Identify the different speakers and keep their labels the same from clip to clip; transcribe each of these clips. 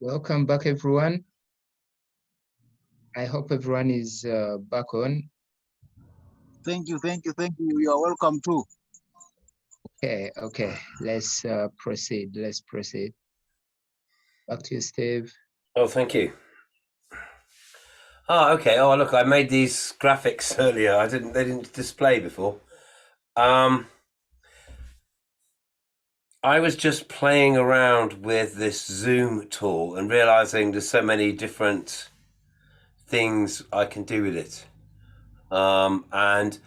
Speaker 1: Welcome back, everyone. I hope everyone is back on.
Speaker 2: Thank you. You are welcome too.
Speaker 1: Okay. Let's proceed. Back to you, Steve.
Speaker 3: Oh, thank you. Oh, okay. Oh, look, I made these graphics earlier. They didn't display before. I was just playing around with this Zoom tool and realizing there's so many different things I can do with it. And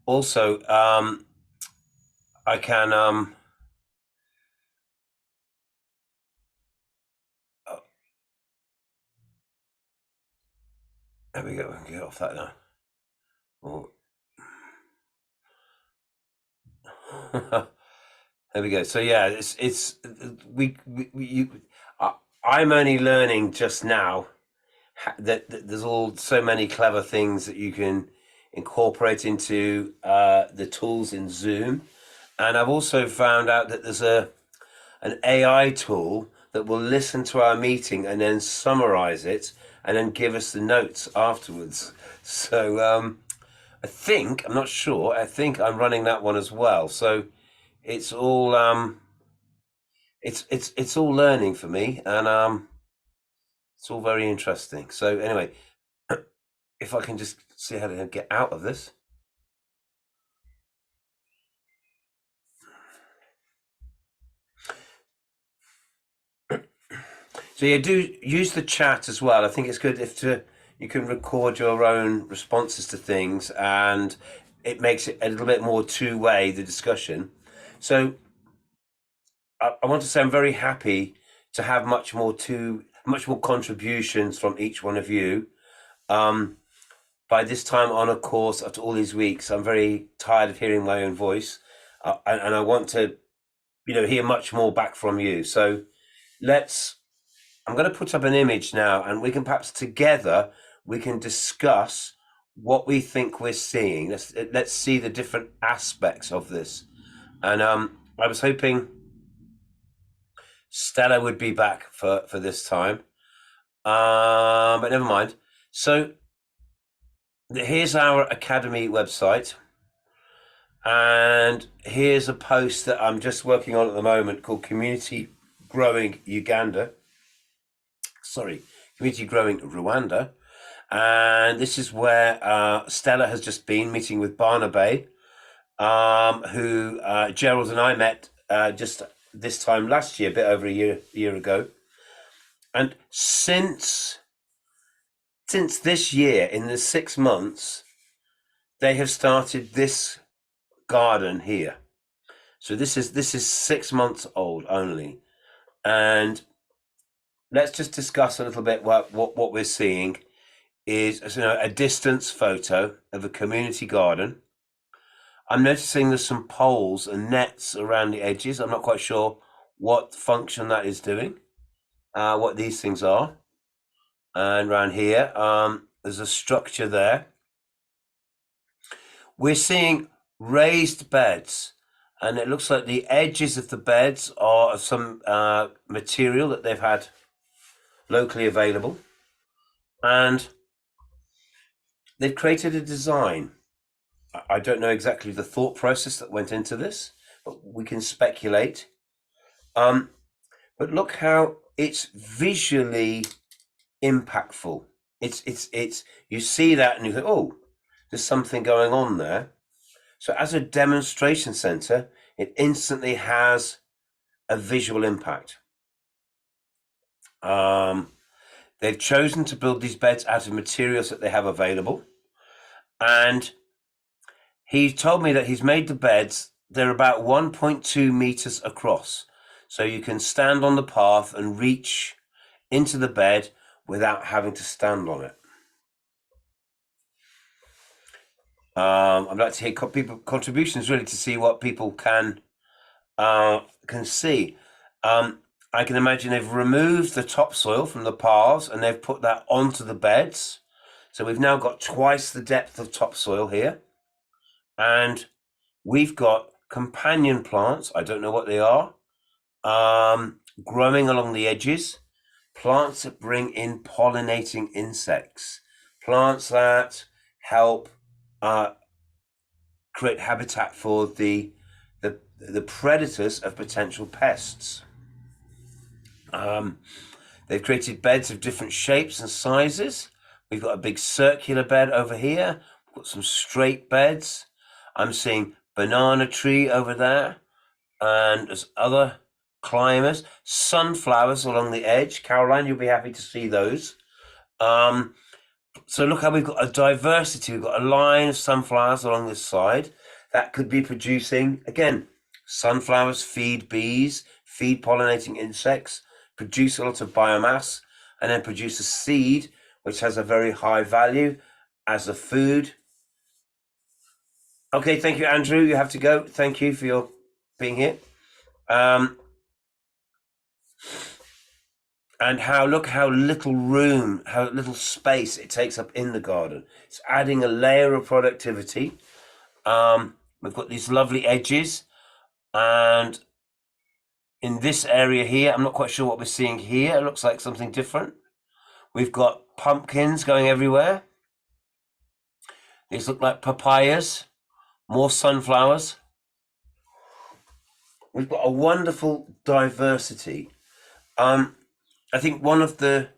Speaker 3: also, I can, there we go. We can get off that now. Oh. There we go. So yeah, I'm only learning just now that there's so many clever things that you can incorporate into the tools in Zoom, and I've also found out that there's an AI tool that will listen to our meeting and then summarize it and then give us the notes afterwards. So I'm not sure. I think I'm running that one as well. So it's all it's all learning for me, and it's all very interesting. So anyway, if I can just see how to get out of this. So yeah, do use the chat as well. I think it's good if you can record your own responses to things, and it makes it a little bit more two-way, the discussion. So I want to say I'm very happy to have much more contributions from each one of you. By this time on a course, after all these weeks, I'm very tired of hearing my own voice, and I want to, hear much more back from you. So I'm going to put up an image now, and we can perhaps together we can discuss what we think we're seeing. Let's see the different aspects of this. And I was hoping Stella would be back for this time, but never mind. So here's our Academy website, and here's a post that I'm just working on at the moment called Community Growing Rwanda. And this is where Stella has just been meeting with Barnaby, who Gerald and I met just this time last year, a bit over a year ago. And since this year, in the 6 months, they have started this garden here. So this is 6 months old only, and let's just discuss a little bit what we're seeing is a distance photo of a community garden. I'm noticing there's some poles and nets around the edges. I'm not quite sure what function that is doing, what these things are. And around here, there's a structure there. We're seeing raised beds, and it looks like the edges of the beds are some material that they've had locally available, and they've created a design. I don't know exactly the thought process that went into this, but we can speculate. But look how it's visually impactful. It's you see that and you think, oh, there's something going on there. So as a demonstration center, it instantly has a visual impact. They've chosen to build these beds out of materials that they have available, and he told me that he's made the beds, they're about 1.2 meters across. So you can stand on the path and reach into the bed without having to stand on it. I'd like to hear people contributions really to see what people can see. I can imagine they've removed the topsoil from the paths and they've put that onto the beds. So we've now got twice the depth of topsoil here. And we've got companion plants, I don't know what they are, growing along the edges. plants that bring in pollinating insects, plants that help create habitat for the predators of potential pests. They've created beds of different shapes and sizes. We've got a big circular bed over here. We've got some straight beds. I'm seeing banana tree over there, and there's other climbers, sunflowers along the edge. Caroline, you'll be happy to see those. So look how we've got a diversity. We've got a line of sunflowers along this side that could be producing, again, sunflowers feed bees, feed pollinating insects, produce a lot of biomass, and then produce a seed which has a very high value as a food. Okay, thank you, Andrew. You have to go. Thank you for your being here. And look how little room, how little space it takes up in the garden. It's adding a layer of productivity. We've got these lovely edges, and in this area here, I'm not quite sure what we're seeing here. It looks like something different. We've got pumpkins going everywhere. These look like papayas, more sunflowers. We've got a wonderful diversity. I think one of the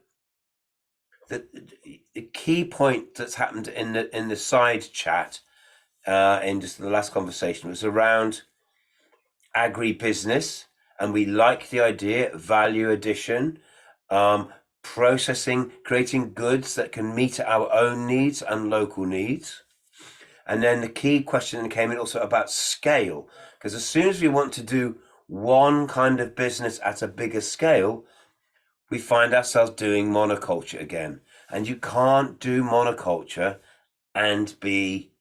Speaker 3: key point that's happened in the side chat in just the last conversation was around agribusiness, and we like the idea, value addition, processing, creating goods that can meet our own needs and local needs. And then the key question came in also about scale, because as soon as we want to do one kind of business at a bigger scale, we find ourselves doing monoculture again. And you can't do monoculture and be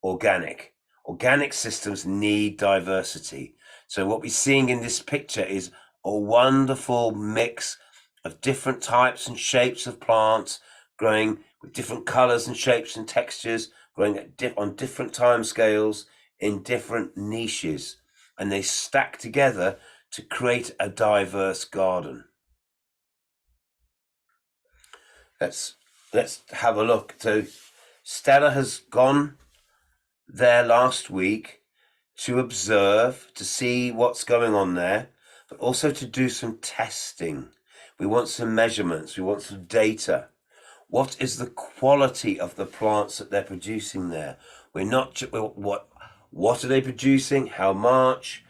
Speaker 3: organic. Organic systems need diversity. So what we're seeing in this picture is a wonderful mix of different types and shapes of plants growing with different colors and shapes and textures, growing on different time scales in different niches. And they stack together to create a diverse garden. Let's have a look. So Stella has gone there last week to observe, to see what's going on there, but also to do some testing. We want some measurements. We want some data. What is the quality of the plants that they're producing there? We're not what are they producing? How much?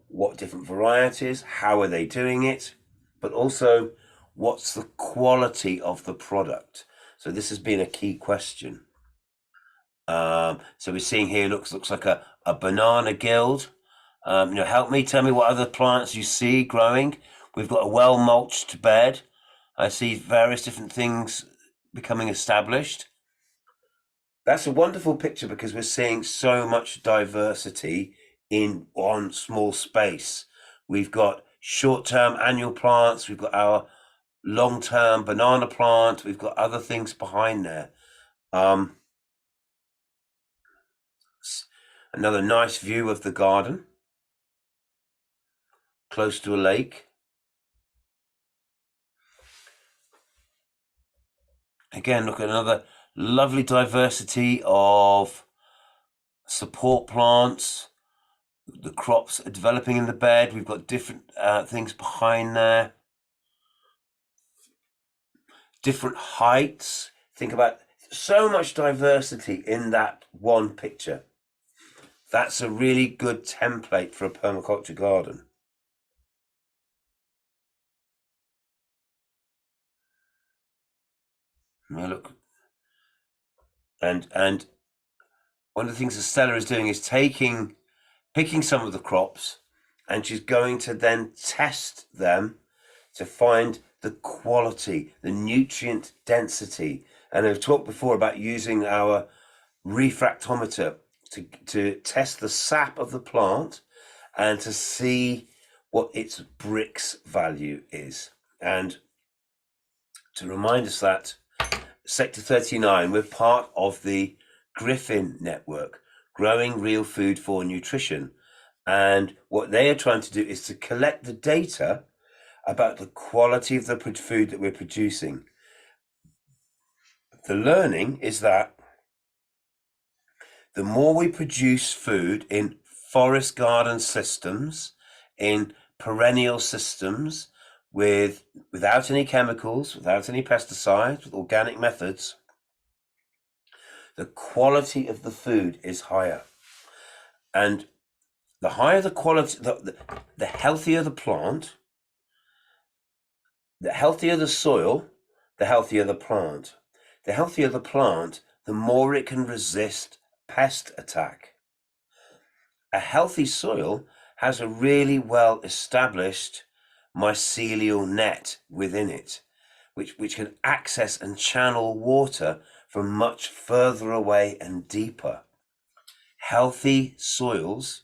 Speaker 3: What different varieties? How are they doing it? But also, what's the quality of the product? So this has been a key question. So we're seeing here looks like a banana guild. Help me, tell me what other plants you see growing. We've got a well mulched bed. I see various different things becoming established. That's a wonderful picture because we're seeing so much diversity in one small space. We've got short-term annual plants. We've got our long-term banana plant. We've got other things behind there. Another nice view of the garden, close to a lake. Again, look at another lovely diversity of support plants. The crops are developing in the bed. We've got different things behind there. Different heights. Think about so much diversity in that one picture. That's a really good template for a permaculture garden. Now look, and one of the things that Stella is doing is picking some of the crops, and she's going to then test them to find the quality, the nutrient density. And I've talked before about using our refractometer to test the sap of the plant and to see what its Brix value is. And to remind us that Sector 39, we're part of the Griffin network, Growing Real Food for Nutrition. And what they are trying to do is to collect the data about the quality of the food that we're producing. The learning is that the more we produce food in forest garden systems, in perennial systems, without any chemicals, without any pesticides, with organic methods, the quality of the food is higher. And the higher the quality, the healthier the plant, the healthier the soil, the healthier the plant. The healthier the plant, the more it can resist pest attack. A healthy soil has a really well established mycelial net within it, which can access and channel water from much further away and deeper. Healthy soils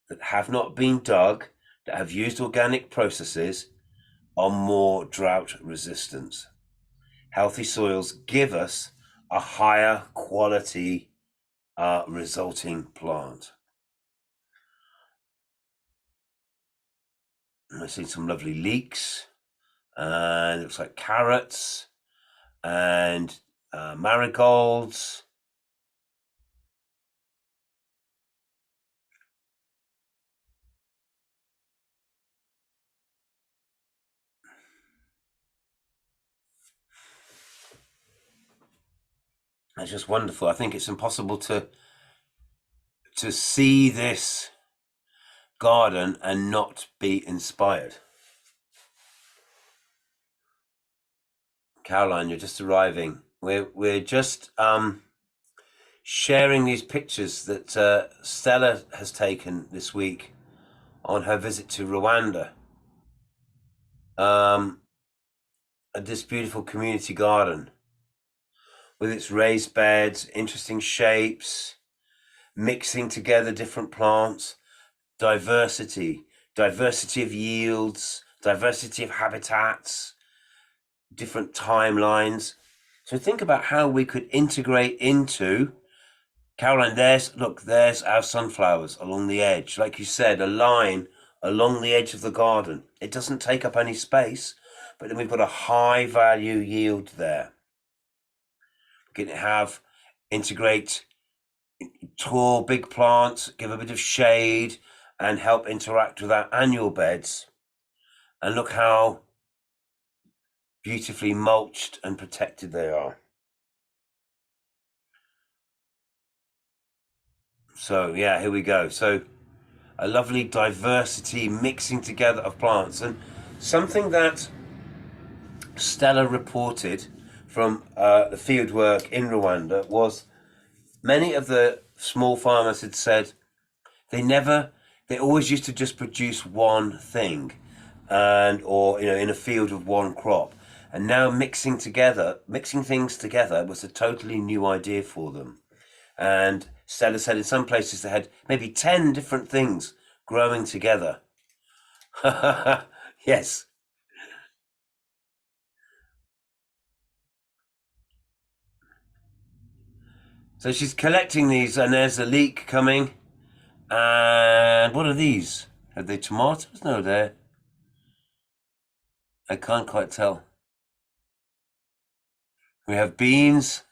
Speaker 3: that have not been dug, that have used organic processes, are more drought resistant. Healthy soils give us a higher quality resulting plant. I've seen some lovely leeks, and it looks like carrots and marigolds. It's just wonderful. I think it's impossible to see this garden and not be inspired. Caroline, you're just arriving. We're just sharing these pictures that Stella has taken this week on her visit to Rwanda. At this beautiful community garden with its raised beds, interesting shapes, mixing together different plants, diversity of yields, diversity of habitats, different timelines. So think about how we could integrate into, Caroline, there's our sunflowers along the edge. Like you said, a line along the edge of the garden. It doesn't take up any space, but then we've got a high value yield there. We can integrate tall, big plants, give a bit of shade and help interact with our annual beds. And look how beautifully mulched and protected they are. So yeah, here we go. So a lovely diversity mixing together of plants, and something that Stella reported from the field work in Rwanda was many of the small farmers had said they always used to just produce one thing, or in a field of one crop, and now mixing things together was a totally new idea for them. And Stella said in some places they had maybe 10 different things growing together. Yes. So she's collecting these, and there's a leek coming. And what are these? Are they tomatoes? No, I can't quite tell. We have beans,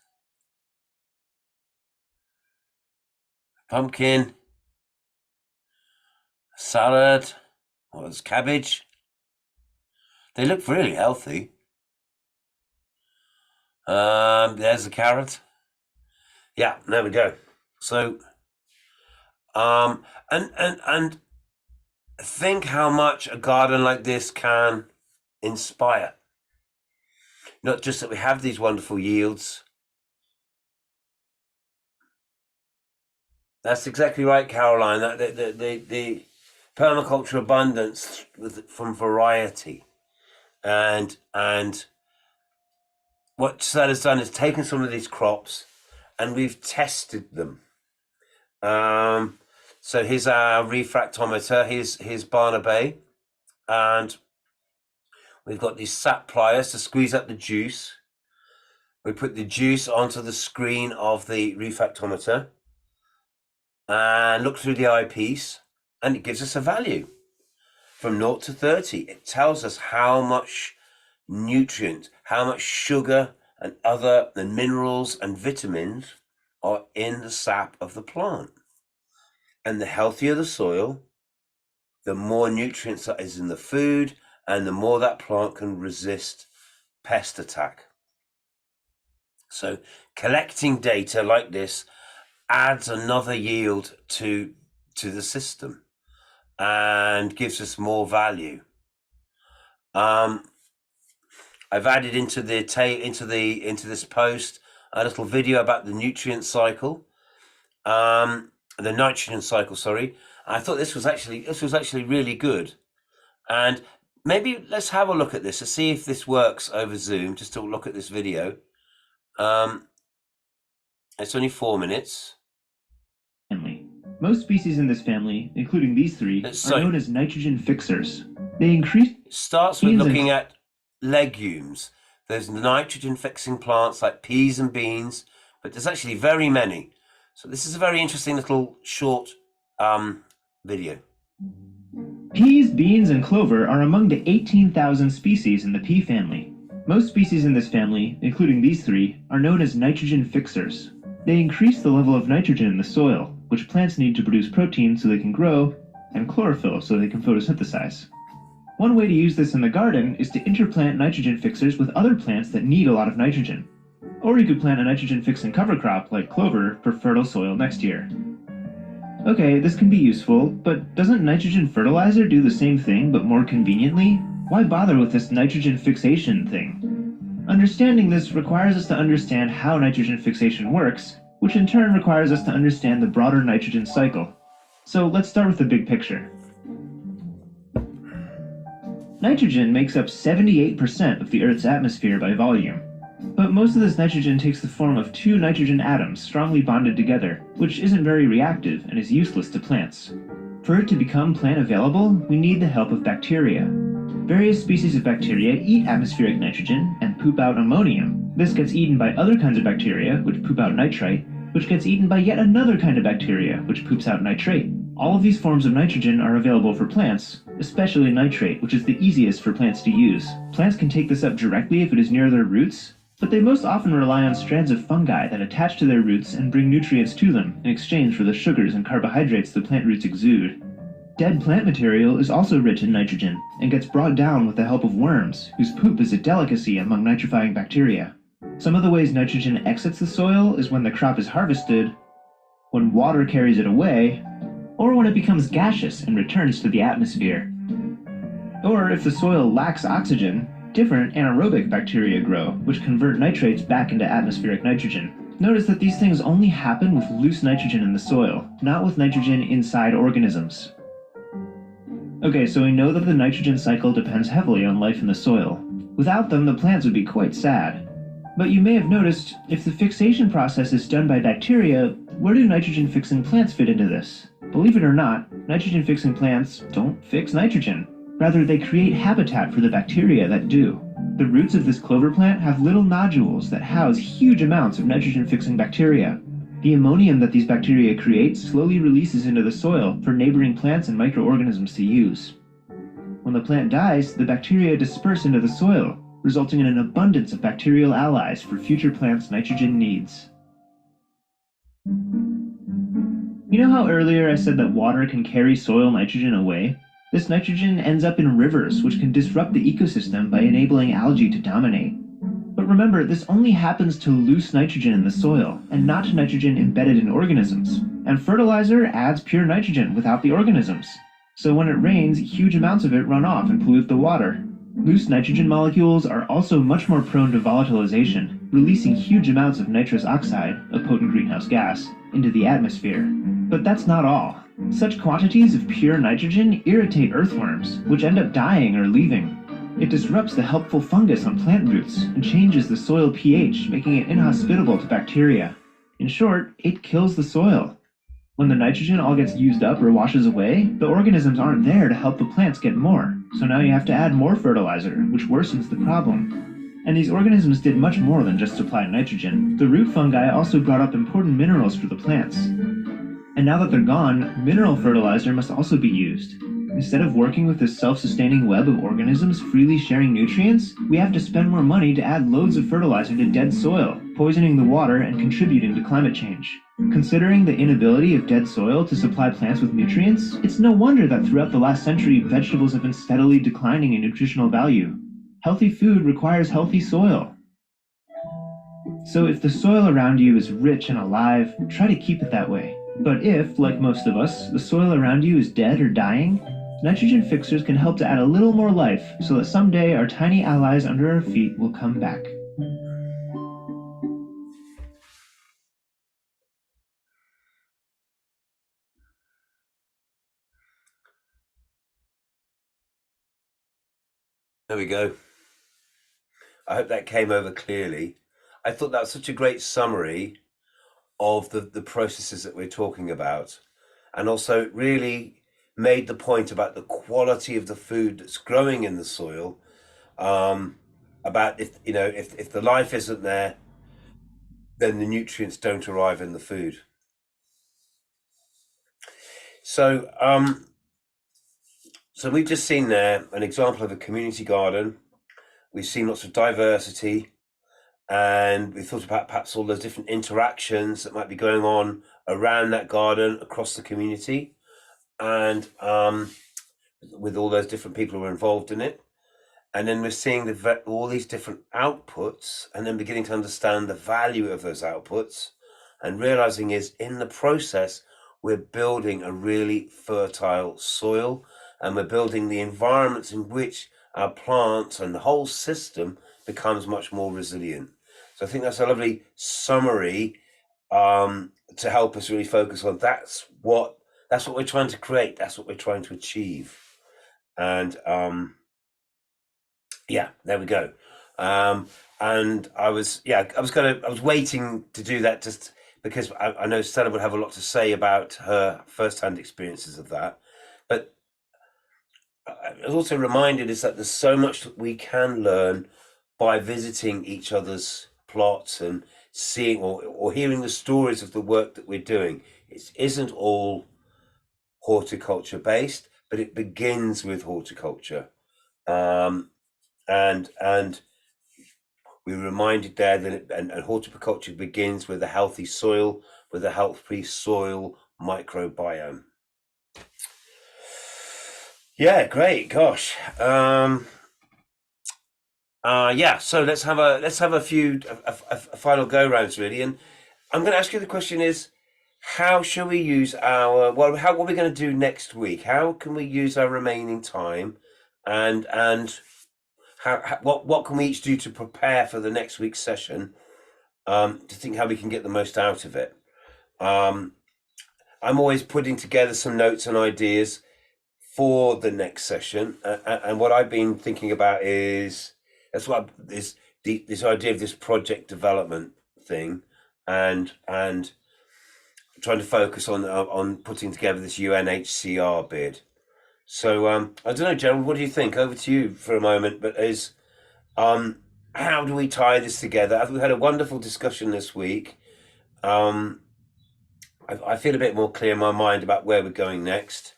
Speaker 3: pumpkin, salad, there's cabbage. They look really healthy. There's the carrot. Yeah, there we go. So, and think how much a garden like this can inspire. Not just that we have these wonderful yields. That's exactly right, Caroline. The permaculture abundance from variety, and what Stella's done is taken some of these crops, and we've tested them. So here's our refractometer. Here's Barnaby, and we've got these sap pliers to squeeze up the juice. We put the juice onto the screen of the refractometer and look through the eyepiece, and it gives us a value. from 0 to 30. It tells us how much nutrient, how much sugar and other minerals and vitamins are in the sap of the plant. And the healthier the soil, the more nutrients that is in the food, and the more that plant can resist pest attack. So collecting data like this adds another yield to the system and gives us more value. I've added into this post a little video about the nutrient cycle, the nitrogen cycle. Sorry, I thought this was actually really good, and maybe let's have a look at this to see if this works over Zoom. Just to look at this video. It's only 4 minutes.
Speaker 4: Most species in this family, including these three, are known as nitrogen fixers. They increase...
Speaker 3: It starts with looking at legumes. There's nitrogen-fixing plants like peas and beans, but there's actually very many. So this is a very interesting little short video.
Speaker 4: Peas, beans, and clover are among the 18,000 species in the pea family. Most species in this family, including these three, are known as nitrogen fixers. They increase the level of nitrogen in the soil, which plants need to produce protein so they can grow, and chlorophyll so they can photosynthesize. One way to use this in the garden is to interplant nitrogen fixers with other plants that need a lot of nitrogen. Or you could plant a nitrogen-fixing cover crop like clover for fertile soil next year. Okay, this can be useful, but doesn't nitrogen fertilizer do the same thing but more conveniently? Why bother with this nitrogen fixation thing? Understanding this requires us to understand how nitrogen fixation works, which in turn requires us to understand the broader nitrogen cycle. So let's start with the big picture. Nitrogen makes up 78% of the Earth's atmosphere by volume. But most of this nitrogen takes the form of two nitrogen atoms strongly bonded together, which isn't very reactive and is useless to plants. For it to become plant available, we need the help of bacteria. Various species of bacteria eat atmospheric nitrogen and poop out ammonium. This gets eaten by other kinds of bacteria, which poop out nitrite, which gets eaten by yet another kind of bacteria, which poops out nitrate. All of these forms of nitrogen are available for plants, especially nitrate, which is the easiest for plants to use. Plants can take this up directly if it is near their roots, but they most often rely on strands of fungi that attach to their roots and bring nutrients to them in exchange for the sugars and carbohydrates the plant roots exude. Dead plant material is also rich in nitrogen and gets brought down with the help of worms, whose poop is a delicacy among nitrifying bacteria. Some of the ways nitrogen exits the soil is when the crop is harvested, when water carries it away, or when it becomes gaseous and returns to the atmosphere. Or if the soil lacks oxygen, different anaerobic bacteria grow, which convert nitrates back into atmospheric nitrogen. Notice that these things only happen with loose nitrogen in the soil, not with nitrogen inside organisms. Okay, so we know that the nitrogen cycle depends heavily on life in the soil. Without them, the plants would be quite sad. But you may have noticed, if the fixation process is done by bacteria, where do nitrogen-fixing plants fit into this? Believe it or not, nitrogen-fixing plants don't fix nitrogen. Rather, they create habitat for the bacteria that do. The roots of this clover plant have little nodules that house huge amounts of nitrogen-fixing bacteria. The ammonium that these bacteria create slowly releases into the soil for neighboring plants and microorganisms to use. When the plant dies, the bacteria disperse into the soil, resulting in an abundance of bacterial allies for future plants' nitrogen needs. You know how earlier I said that water can carry soil nitrogen away? This nitrogen ends up in rivers, which can disrupt the ecosystem by enabling algae to dominate. But remember, this only happens to loose nitrogen in the soil, and not to nitrogen embedded in organisms. And fertilizer adds pure nitrogen without the organisms. So when it rains, huge amounts of it run off and pollute the water. Loose nitrogen molecules are also much more prone to volatilization, releasing huge amounts of nitrous oxide, a potent greenhouse gas, into the atmosphere. But that's not all. Such quantities of pure nitrogen irritate earthworms, which end up dying or leaving. It disrupts the helpful fungus on plant roots and changes the soil pH, making it inhospitable to bacteria. In short, it kills the soil. When the nitrogen all gets used up or washes away, the organisms aren't there to help the plants get more, so now you have to add more fertilizer, which worsens the problem. And these organisms did much more than just supply nitrogen. The root fungi also brought up important minerals for the plants. And now that they're gone, mineral fertilizer must also be used. Instead of working with this self-sustaining web of organisms freely sharing nutrients, we have to spend more money to add loads of fertilizer to dead soil, poisoning the water and contributing to climate change. Considering the inability of dead soil to supply plants with nutrients, it's no wonder that throughout the last century, vegetables have been steadily declining in nutritional value. Healthy food requires healthy soil. So if the soil around you is rich and alive, try to keep it that way. But if, like most of us, the soil around you is dead or dying, nitrogen fixers can help to add a little more life so that someday our tiny allies under our feet will come back.
Speaker 3: There we go. I hope that came over clearly. I thought that was such a great summary of the processes that we're talking about, and also it really made the point about the quality of the food that's growing in the soil, about if the life isn't there, then the nutrients don't arrive in the food. So so we've just seen there an example of a community garden. We've seen lots of diversity, and we thought about perhaps all those different interactions that might be going on around that garden across the community, and with all those different people who are involved in it. And then we're seeing all these different outputs, and then beginning to understand the value of those outputs, and realizing is in the process we're building a really fertile soil, and we're building the environments in which our plants and the whole system becomes much more resilient. So I think that's a lovely summary to help us really focus on that's what we're trying to create, that's what we're trying to achieve. And yeah, there we go. And I was waiting to do that just because I know Stella would have a lot to say about her first-hand experiences of that. But I was also reminded is that there's so much that we can learn by visiting each other's plots and seeing or hearing the stories of the work that we're doing. It isn't all horticulture based, but it begins with horticulture. And we were reminded there that and horticulture begins with a healthy soil, with a healthy soil microbiome. Yeah, great. Gosh. Yeah. So let's have a few final go rounds really, and I'm going to ask you the question is, how shall we use what are we going to do next week? How can we use our remaining time, and what can we each do to prepare for the next week's session, to think how we can get the most out of it? I'm always putting together some notes and ideas for the next session, and what I've been thinking about is this idea of this project development thing, and trying to focus on putting together this UNHCR bid. So I don't know, Gerald, what do you think? Over to you for a moment. But how do we tie this together? We had a wonderful discussion this week. I feel a bit more clear in my mind about where we're going next.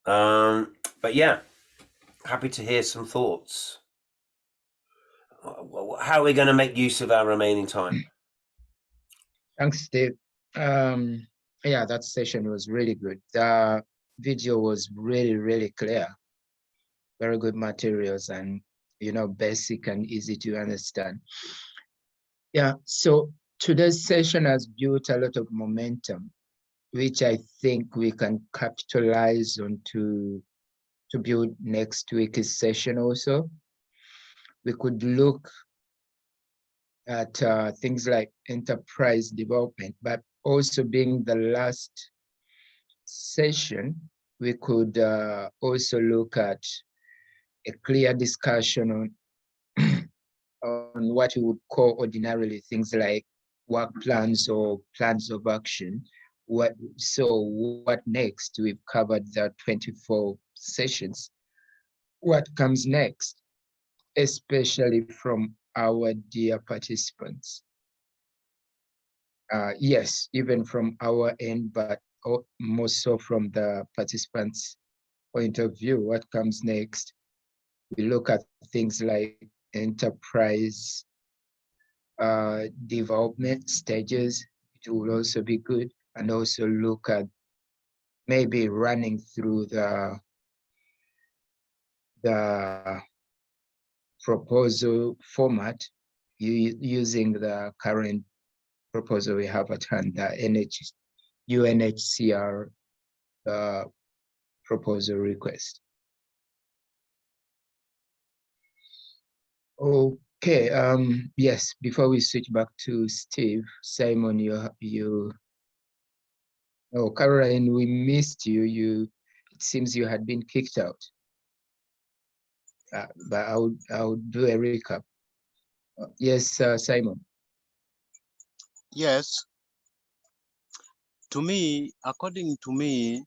Speaker 3: But yeah, happy to hear some thoughts. How are we going to make use of our remaining time?
Speaker 1: Thanks, Steve. Yeah, that session was really good. The video was really, really clear. Very good materials and, basic and easy to understand. Yeah, so today's session has built a lot of momentum, which I think we can capitalize on to build next week's session also. We could look at things like enterprise development, but also being the last session, we could also look at a clear discussion on on what we would call ordinarily things like work plans or plans of action. What next? We've covered the 24 sessions. What comes next, especially from our dear participants? Yes, even from our end, but more so from the participants point of view, what comes next, we look at things like enterprise development stages. It will also be good, and also look at maybe running through the proposal format, using the current proposal we have at hand, the UNHCR proposal request. Okay, yes, before we switch back to Steve, Simon, oh, Caroline, we missed you. It seems you had been kicked out. But I'll do a recap. Yes, Simon.
Speaker 2: Yes. To me, according to me,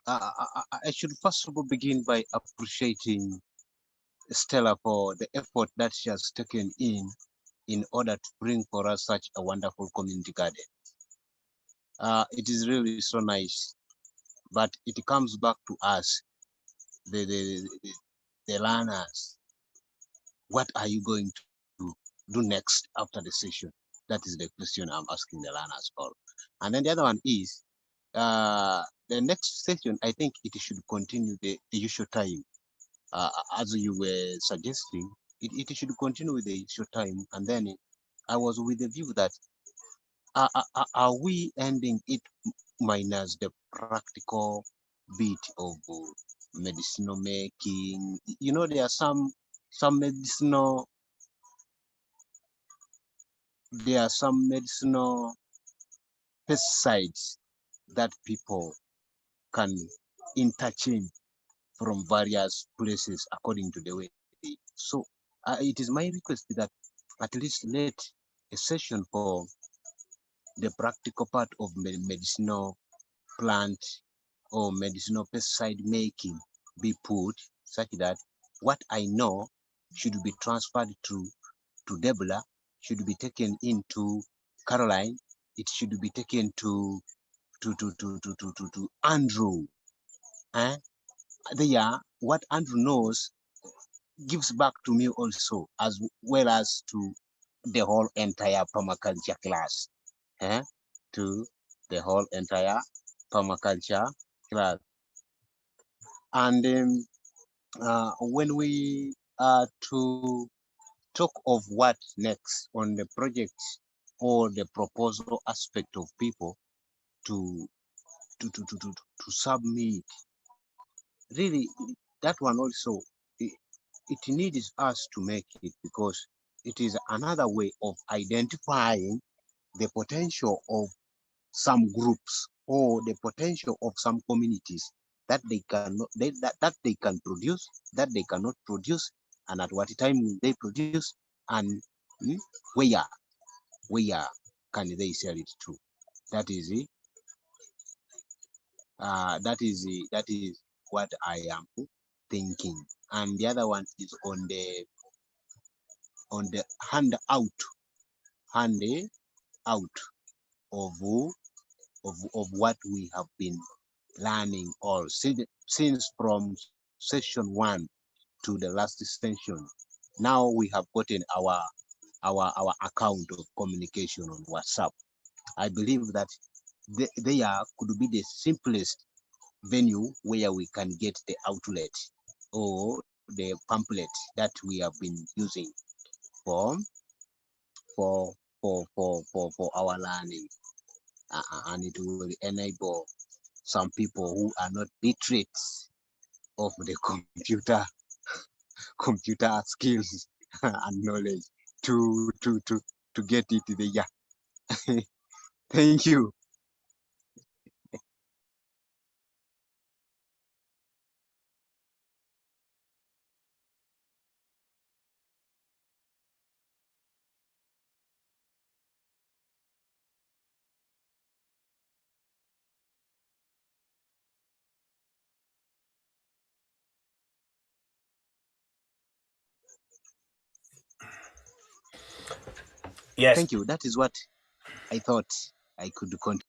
Speaker 2: I should first of all begin by appreciating Stella for the effort that she has taken in order to bring for us such a wonderful community garden. It is really so nice, but it comes back to us, the learners. What are you going to do next after the session? That is the question I'm asking the learners for. And then the other one is, the next session, I think it should continue the usual time. As you were suggesting, it should continue with the usual time. And then I was with the view that, are we ending it minus the practical bit of medicinal making? You know, there are some medicinal, pesticides that people can interchange from various places according to the way they. So it is my request that at least let a session for the practical part of medicinal plant or medicinal pesticide making be put, such that what I know should be transferred to Deborah, should be taken into Caroline, it should be taken to Andrew. There, what Andrew knows gives back to me also, as well as to the whole entire permaculture class. To the whole entire permaculture class. And when we are to talk of what next on the project or the proposal aspect of people to submit, really that one also, it needs us to make it, because it is another way of identifying the potential of some groups or the potential of some communities that they cannot, that they can produce, that they cannot produce, and at what time will they produce, and where can they sell it to? That is it. That is what I am thinking. And the other one is on the handout of what we have been learning, or since from session 1 to the last session. Now we have gotten our account of communication on WhatsApp. I believe that there could be the simplest venue where we can get the outlet or the pamphlet that we have been using for our learning, and it will enable some people who are not literate of the computer skills and knowledge to get it there. Thank you.
Speaker 3: Yes.
Speaker 2: Thank you. That is what I thought I could contribute.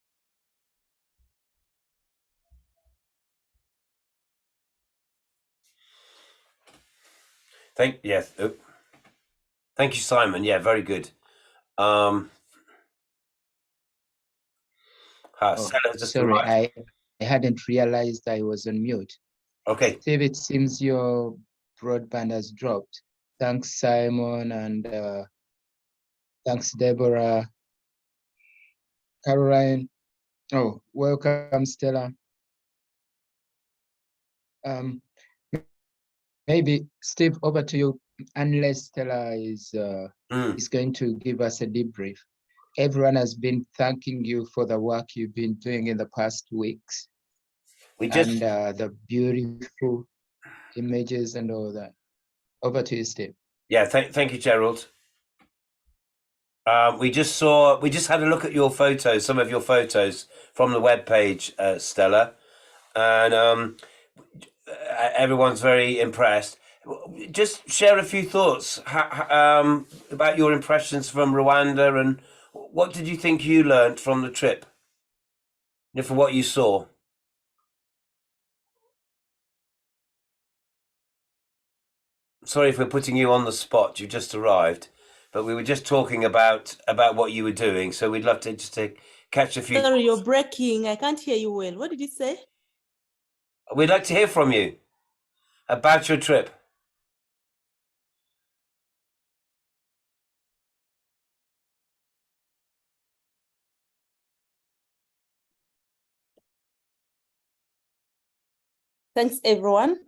Speaker 3: Thank you, Simon. Yeah, very good.
Speaker 1: Oh,
Speaker 3: Stella just
Speaker 1: sorry,
Speaker 3: arrived.
Speaker 1: I hadn't realized I was on mute.
Speaker 3: Okay.
Speaker 1: Steve, it seems your broadband has dropped. Thanks, Simon, and thanks, Deborah. Caroline. Oh, welcome, Stella. Maybe Steve, over to you. Unless Stella is going to give us a debrief. Everyone has been thanking you for the work you've been doing in the past weeks. And the beautiful images and all that. Over to you, Steve.
Speaker 3: Yeah, thank you, Gerald. We just had a look at your photos, some of your photos from the webpage, Stella, and everyone's very impressed. Just share a few thoughts about your impressions from Rwanda, and what did you think you learned from the trip, from what you saw? Sorry if we're putting you on the spot. You just arrived, but we were just talking about what you were doing. So we'd love to just catch a few.
Speaker 5: Sorry, you're breaking. I can't hear you well. What did you say?
Speaker 3: We'd like to hear from you about your trip.
Speaker 5: Thanks, everyone.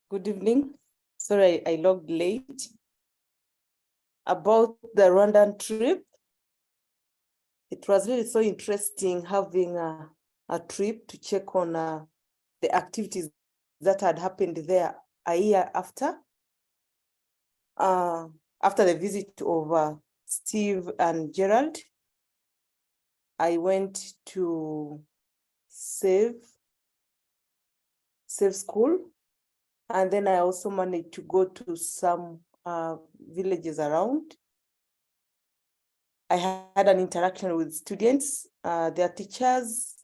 Speaker 5: Good evening. Sorry, I logged late. About the Rwandan trip, it was really so interesting having a trip to check on the activities that had happened there a year after. After the visit of Steve and Gerald, I went to Save School, and then I also managed to go to some villages around. I had an interaction with students, their teachers,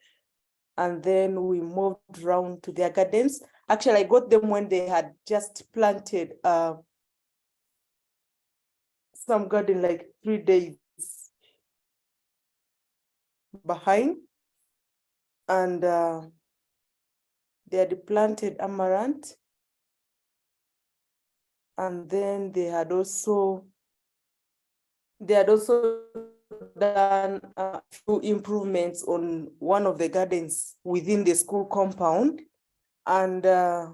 Speaker 5: and then we moved around to their gardens. Actually, I got them when they had just planted some garden like 3 days behind, and they had planted amaranth, and then they had also done a few improvements on one of the gardens within the school compound. And I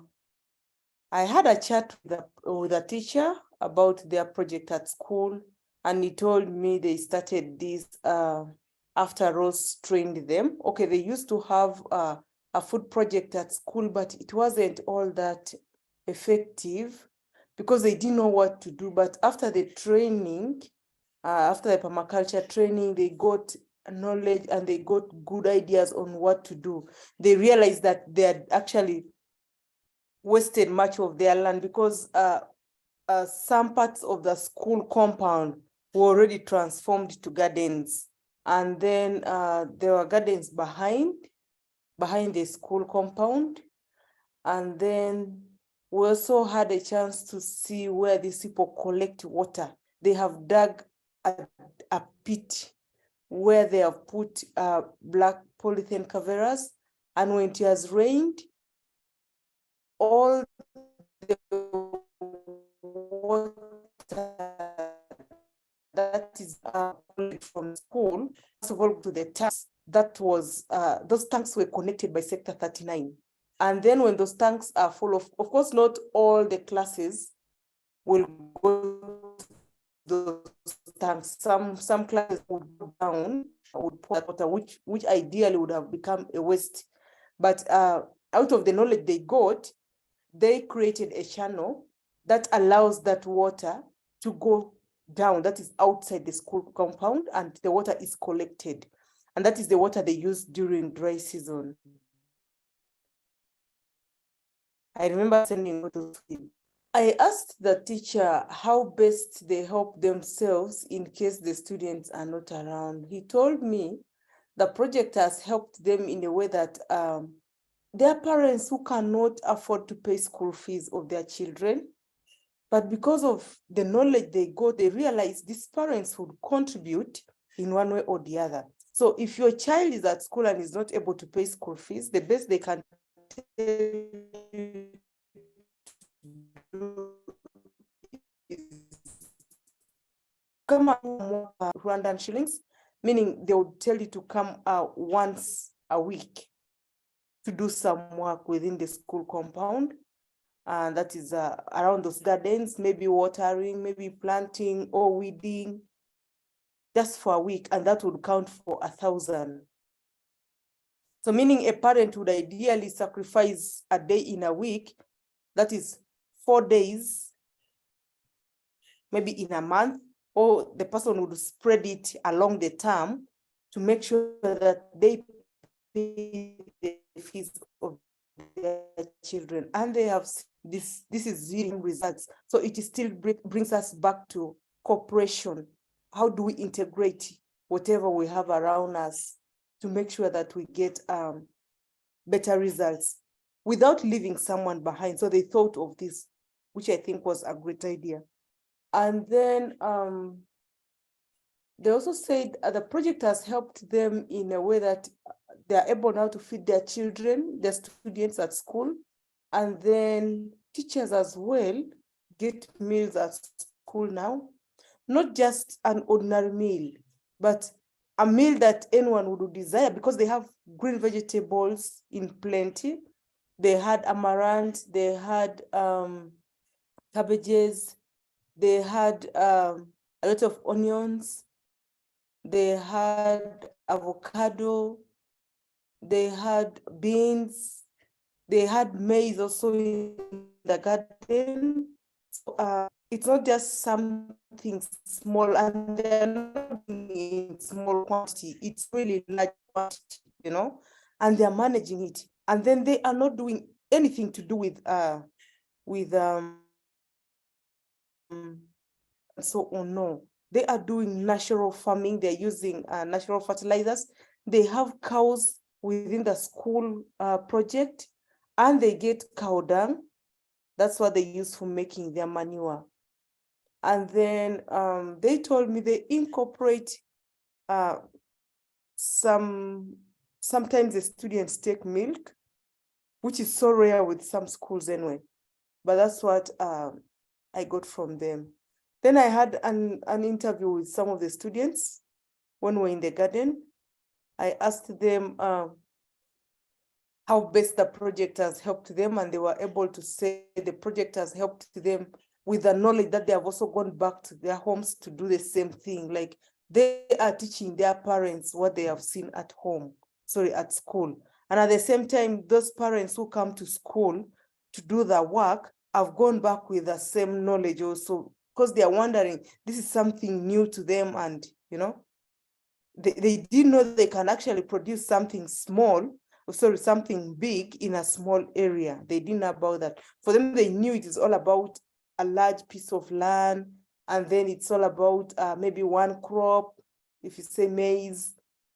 Speaker 5: had a chat with a teacher about their project at school, and he told me they started this after Ross trained them. Okay, they used to have a food project at school, but it wasn't all that effective because they didn't know what to do. But after the training, after the permaculture training, they got knowledge and they got good ideas on what to do. They realized that they had actually wasted much of their land because some parts of the school compound were already transformed to gardens. And then there were gardens behind the school compound. And then we also had a chance to see where these people collect water. They have dug a pit where they have put black polythene coverers, and when it has rained, all the water that is from school, first of all, to the tanks. That was those tanks were connected by Sector 39, and then when those tanks are full of course, not all the classes will go to those tanks. Some classes would go down, would pour that water, which ideally would have become a waste. But out of the knowledge they got, they created a channel that allows that water to go down, that is outside the school compound, and the water is collected. And that is the water they use during dry season. I remember sending photos. I asked the teacher how best they help themselves in case the students are not around. He told me the project has helped them in a way that their parents who cannot afford to pay school fees of their children, But because of the knowledge they got, they realized these parents would contribute in one way or the other. So if your child is at school and is not able to pay school fees, the best they can tell you to do is come out more Rwandan shillings, meaning they would tell you to come out once a week to do some work within the school compound. And that is around those gardens, maybe watering, maybe planting or weeding, just for a week, and that would count for 1,000. So meaning a parent would ideally sacrifice a day in a week, that is 4 days, maybe in a month, or the person would spread it along the term to make sure that they pay the fees of their children. And they have this is yielding results. So it still brings us back to cooperation. How do we integrate whatever we have around us to make sure that we get better results without leaving someone behind? So they thought of this, which I think was a great idea. And then they also said the project has helped them in a way that they are able now to feed their children, their students at school, and then teachers as well get meals at school now. Not just an ordinary meal, but a meal that anyone would desire, because they have green vegetables in plenty. They had amaranth, they had cabbages, they had a lot of onions, they had avocado, they had beans, they had maize also in the garden. So, it's not just something small, and they're not in small quantity. It's really large quantity, you know, and they're managing it. And then they are not doing anything to do with so on. No, they are doing natural farming. They're using natural fertilizers. They have cows within the school project, and they get cow dung. That's what they use for making their manure. And then they told me they incorporate sometimes the students take milk, which is so rare with some schools anyway. But that's what I got from them. Then I had an interview with some of the students when we were in the garden. I asked them how best the project has helped them, and they were able to say the project has helped them with the knowledge that they have also gone back to their homes to do the same thing. Like they are teaching their parents what they have seen at home, at school. And at the same time, those parents who come to school to do the work have gone back with the same knowledge also, because they are wondering, this is something new to them, and you know, they didn't know they can actually produce something something big in a small area. They didn't know about that. For them, they knew it is all about a large piece of land, and then it's all about maybe one crop. If you say maize,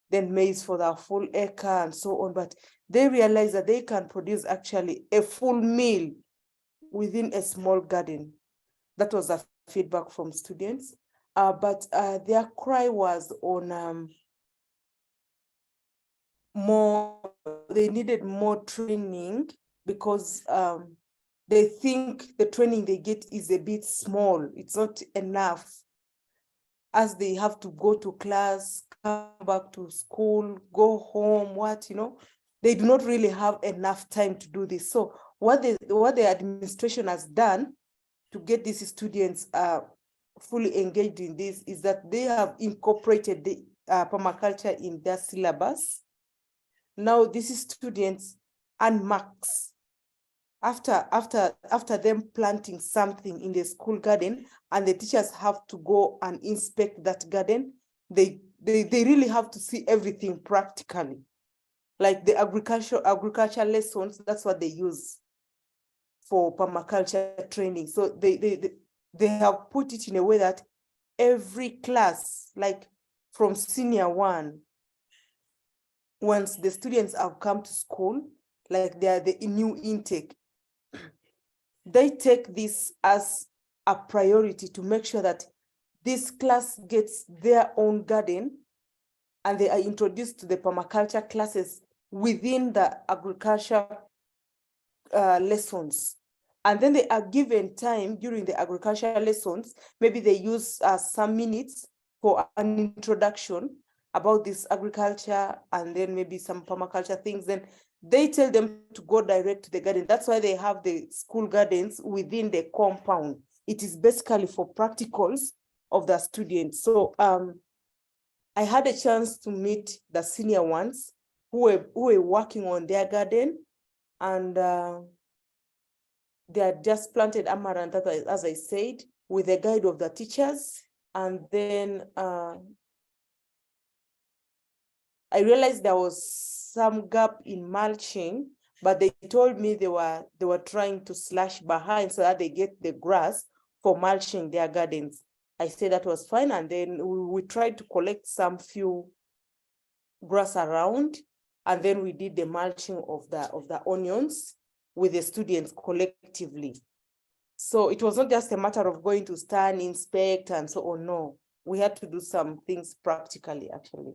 Speaker 5: then maize for the full acre and so on. But they realize that they can produce actually a full meal within a small garden. That was the feedback from students. But their cry was on they needed more training, because they think the training they get is a bit small. It's not enough, as they have to go to class, come back to school, go home, they do not really have enough time to do this. So what the administration has done to get these students fully engaged in this is that they have incorporated the permaculture in their syllabus. Now these students earn marks after them planting something in the school garden, and the teachers have to go and inspect that garden. They really have to see everything practically, like the agriculture lessons. That's what they use for permaculture training. So they have put it in a way that every class, like from senior one, once the students have come to school, like they are the new intake, they take this as a priority to make sure that this class gets their own garden, and they are introduced to the permaculture classes within the agriculture lessons. And then they are given time during the agricultural lessons. Maybe they use some minutes for an introduction about this agriculture, and then maybe some permaculture things. Then they tell them to go direct to the garden. That's why they have the school gardens within the compound. It is basically for practicals of the students. So I had a chance to meet the senior ones who were working on their garden, and they had just planted amaranth, as I said, with the guide of the teachers. And then I realized there was some gap in mulching, but they told me they were trying to slash behind so that they get the grass for mulching their gardens. I said that was fine, and then we tried to collect some few grass around, and then we did the mulching of the onions with the students collectively. So it was not just a matter of going to stand, inspect, and so on. No, we had to do some things practically, actually.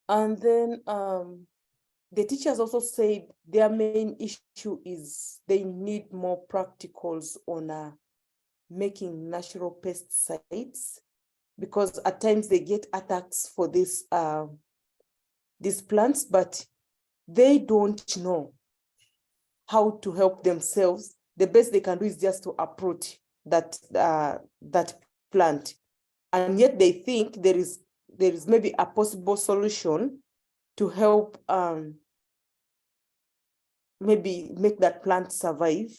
Speaker 5: And then the teachers also said their main issue is they need more practicals on making natural pesticides, because at times they get attacks for these plants, but they don't know how to help themselves. The best they can do is just to uproot that plant, and yet they think there is maybe a possible solution to help maybe make that plant survive.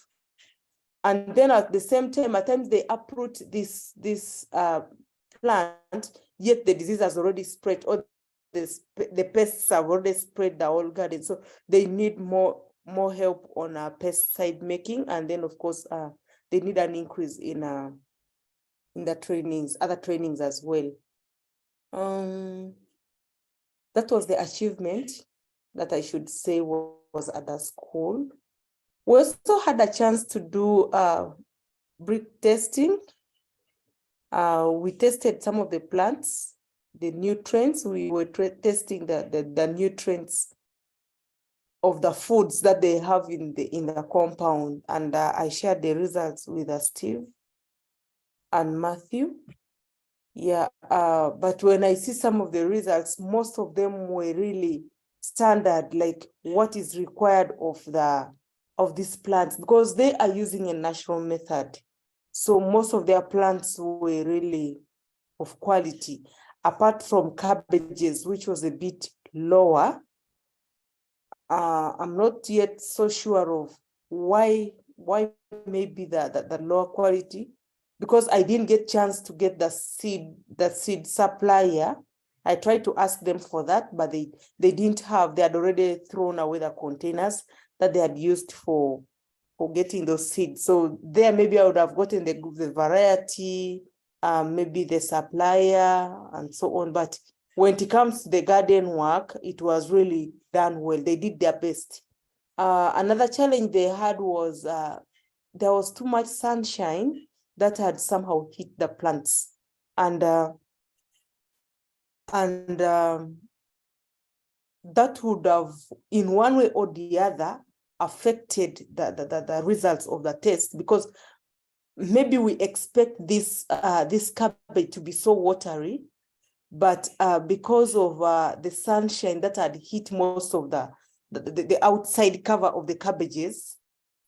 Speaker 5: And then at the same time, at times they uproot this plant, yet the disease has already spread, or the pests have already spread the whole garden. So they need more help on pesticide making, and then of course they need an increase in the trainings, other trainings as well. That was the achievement that I should say was at the school. We also had a chance to do brick testing. We tested some of the plants, the nutrients. We were testing the nutrients of the foods that they have in the compound, and I shared the results with Steve and Matthew. Yeah, but when I see some of the results, most of them were really standard, like what is required of these plants, because they are using a natural method. So most of their plants were really of quality, apart from cabbages, which was a bit lower. I'm not yet so sure of why maybe the lower quality, because I didn't get chance to get the seed supplier. I tried to ask them for that, but they didn't have. They had already thrown away the containers that they had used for getting those seeds. So there, maybe I would have gotten the variety, maybe the supplier, and so on. But when it comes to the garden work, it was really done well. They did their best. Another challenge they had was there was too much sunshine that had somehow hit the plants, and that would have, in one way or the other, affected the results of the test, because maybe we expect this cabbage to be so watery, but because of the sunshine that had hit most of the outside cover of the cabbages,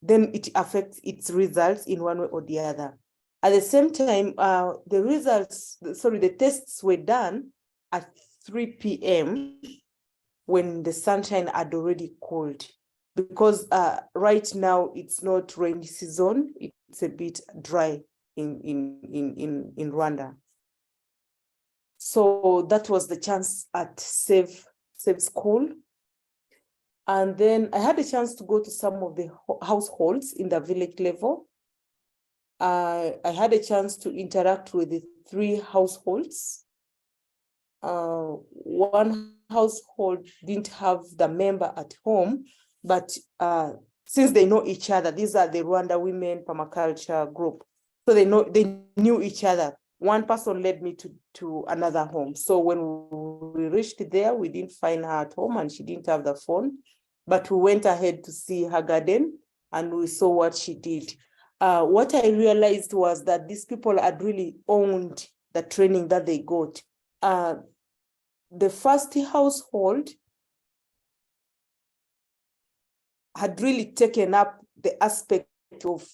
Speaker 5: then it affects its results in one way or the other. At the same time, the tests were done at 3 p.m. when the sunshine had already cooled, because right now it's not rainy season, it's a bit dry in Rwanda. So that was the chance at Save School. And then I had a chance to go to some of the households in the village level. I had a chance to interact with the 3 households. One household didn't have the member at home, but since they know each other, these are the Rwanda Women Permaculture group. So they knew each other. One person led me to another home. So when we reached there, we didn't find her at home and she didn't have the phone, but we went ahead to see her garden and we saw what she did. What I realized was that these people had really owned the training that they got. The first household had really taken up the aspect of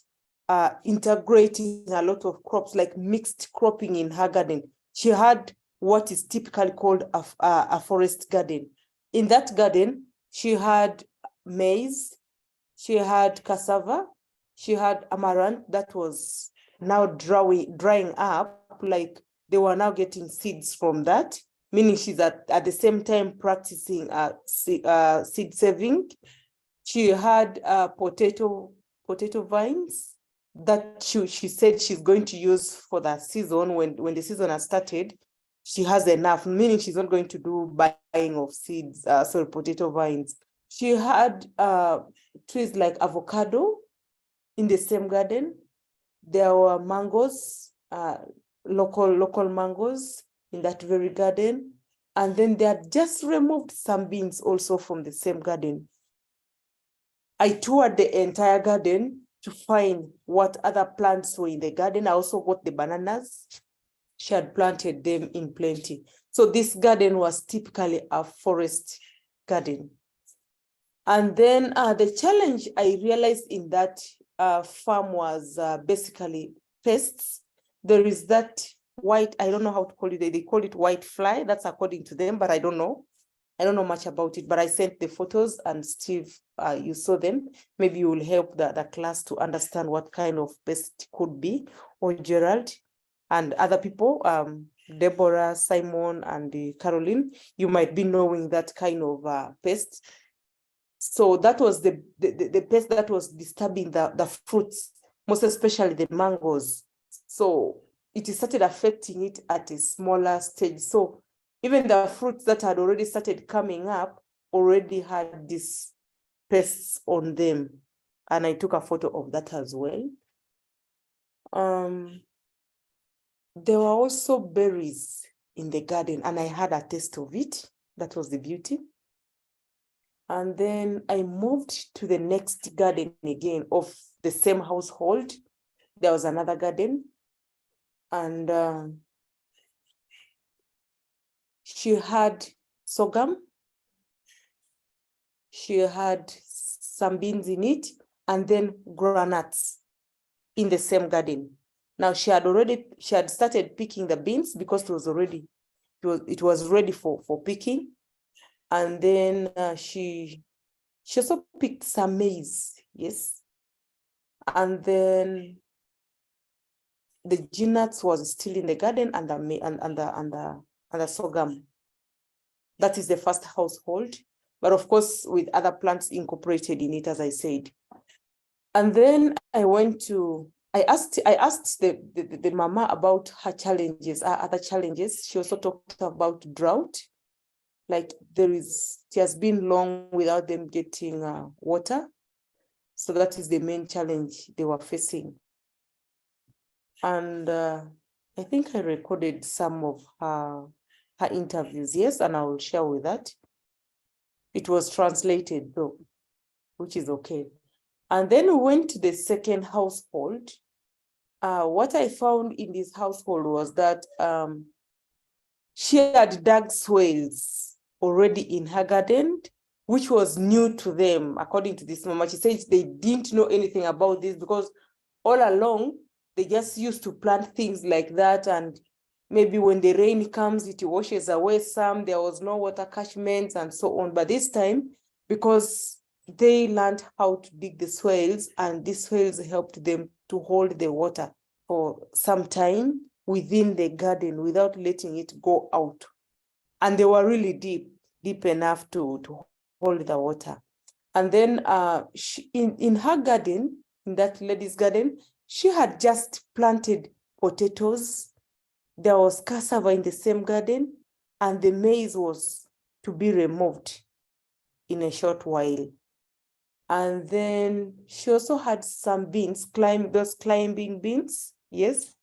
Speaker 5: integrating a lot of crops, like mixed cropping in her garden. She had what is typically called a forest garden. In that garden, she had maize, she had cassava, she had amaranth that was now drying up, like they were now getting seeds from that, meaning she's at the same time practicing seed saving. She had potato vines that she said she's going to use for the season. When the season has started, she has enough, meaning she's not going to do buying of seeds, potato vines. She had trees like avocado in the same garden. There were mangoes, local mangoes in that very garden. And then they had just removed some beans also from the same garden. I toured the entire garden to find what other plants were in the garden. I also got the bananas. She had planted them in plenty. So this garden was typically a forest garden. And then the challenge I realized in that farm was basically pests. There is that white, I don't know how to call it. They call it white fly. That's according to them, but I don't know. I don't know much about it, but I sent the photos and Steve, you saw them. Maybe you will help the class to understand what kind of pest could be, or Gerald and other people, Deborah, Simon, and Caroline, you might be knowing that kind of pest. So that was the pest that was disturbing the fruits, most especially the mangoes. So it started affecting it at a smaller stage. So even the fruits that had already started coming up already had these pests on them. And I took a photo of that as well. There were also berries in the garden and I had a taste of it. That was the beauty. And then I moved to the next garden again of the same household. There was another garden and she had sorghum. She had some beans in it and then groundnuts in the same garden. Now she had started picking the beans because it was ready for picking. And then she also picked some maize, yes. And then the nuts was still in the garden and the sorghum. That is the first household, but of course with other plants incorporated in it, as I said. And then I asked the mama about her challenges, other challenges. She also talked about drought, like it has been long without them getting water. So that is the main challenge they were facing. And I think I recorded some of her interviews, yes, and I will share with that. It was translated though, which is okay. And then we went to the second household. What I found in this household was that she had dug swales already in her garden, which was new to them, according to this mama. She said they didn't know anything about this because all along, they just used to plant things like that. And maybe when the rain comes, it washes away some, there was no water catchments and so on. But this time, because they learned how to dig the swales and these swales helped them to hold the water for some time within the garden without letting it go out. And they were really deep enough to hold the water. And then in her garden, in that lady's garden, she had just planted potatoes. There was cassava in the same garden, and the maize was to be removed in a short while. And then she also had some beans, those climbing beans, yes.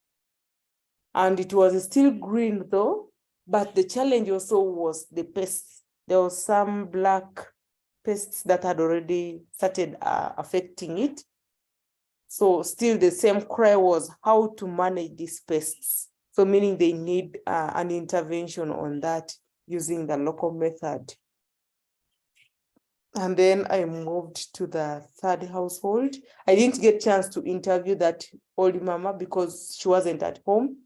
Speaker 5: And it was still green though, but the challenge also was the pests. There was some black pests that had already started affecting it. So still the same cry was how to manage these pests. So meaning they need an intervention on that using the local method. And then I moved to the third household. I didn't get a chance to interview that old mama because she wasn't at home.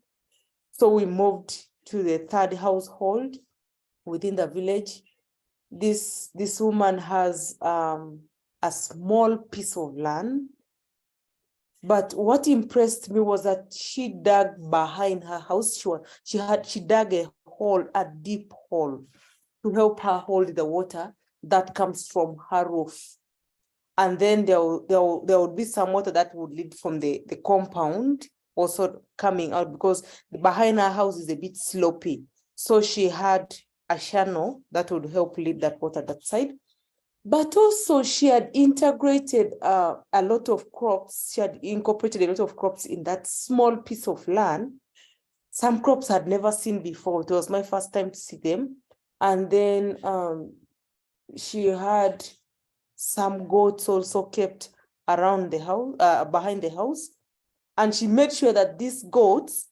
Speaker 5: So we moved to the third household within the village. This woman has a small piece of land. But what impressed me was that she dug behind her house. She dug a hole, a deep hole, to help her hold the water that comes from her roof. And then there would be some water that would lead from the compound also coming out, because behind her house is a bit slopey. So she had a channel that would help lead that water that side. But also she had integrated a lot of crops. She had incorporated a lot of crops in that small piece of land. Some crops I'd never seen before. It was my first time to see them. And then she had some goats also kept around the house, behind the house. And she made sure that these goats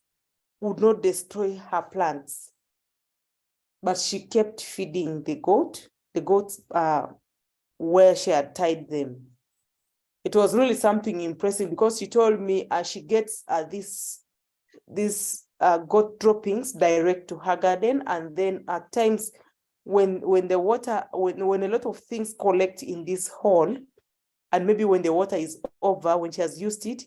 Speaker 5: would not destroy her plants. But she kept feeding the goats where she had tied them. It was really something impressive because she told me she gets these goat droppings direct to her garden, and then at times when the water, when a lot of things collect in this hole, and maybe when the water is over, when she has used it,